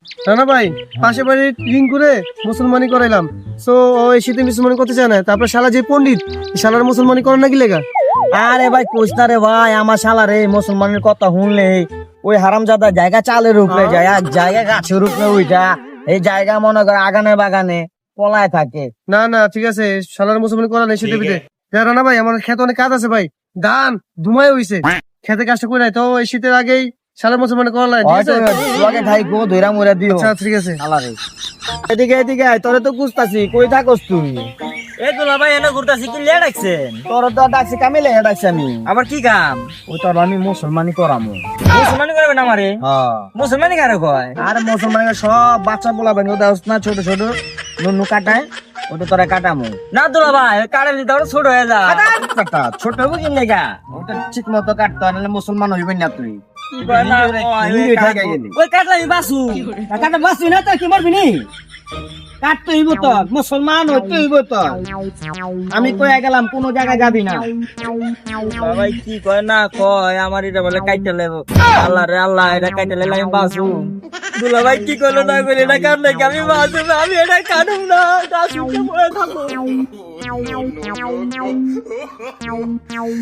রানা ভাই পাশে বাড়ি রিং করে মুসলমানি করাইলাম, সো ওই শীতে মুসলমানি করতে চায় না। তারপর শালা যে পণ্ডিত, শালার মুসলমানি করেন নাকি লেগা? আরে ভাই কোচ না রে ভাই, আমার শালা রে মুসলমানের কথা শুনলে ওই হারামজাদা জায়গা চালের উপরে যায়, এক জায়গা গাছের উপরে ওইটা, এই জায়গা মনে করে আগানে বাগানে পলায় থাকে। না না ঠিক আছে, শালার মুসলমানি করা নেই শীতে পিঠে। রানা ভাই আমার খেতে অনেক কাজ আছে ভাই, ধান ধুমাই হইছে, খেতে কাজটা করে নাই তো এই শীতের আগেই শালার মুসলমানি করা নাই, ঠিক আছে? লগে খাই গো ধইরা মইরা দিও। আচ্ছা ঠিক আছে। শালা রে এদিকে এদিকে আয়, তোরে তো খুঁজতাছি, কই থাকস তুই? এই তো ভাই এনে ঘুরতাছি, কি লে ডাকছেন? তোর তো ডাকছি কামিলে ডাকছি আমি। আবার কি কাম? ওই তোর আমি মুসলমানি করামু। মুসলমানি করবেন আমারে? হ্যাঁ মুসলমানি কারে কয়? আর মুসলমানের সব বাচ্চা পোলা বেঙ্গল দাস না, ছোট ছোট নুনু কাটায়, ওটা তোরা কাটামু। না দুলা ভাই কারে দিতে ওরা ছোট হয়ে যায়। কাটা ছোট হবো কি লেগা, ওটা ঠিক মতো কাটতে হয়, নাহলে মুসলমান হইবেন না তুই। কি কয় না কয়, নিজে ঠেকে গেলি। ওই কাটলে আমি বাসু। কাটা বাঁচবি না তো কি মরবি নি? কাটতে হইব তো, মুসলমান হইতে হইব তো। আমি কয়ে গেলাম কোন জায়গায় যাবি না। ভাই কি কয় না কয়, আমার এটা বলে কাইতে লেব। আল্লাহ রে আল্লাহ, এটা কাইতে লেলে আমি বাসু। দুলা ভাই কি কইলো না কইলো, এটা কাটলে কি আমি বাসু? আমি এটা কাটুম না, এটা শুনতে পড়ে থাকবো।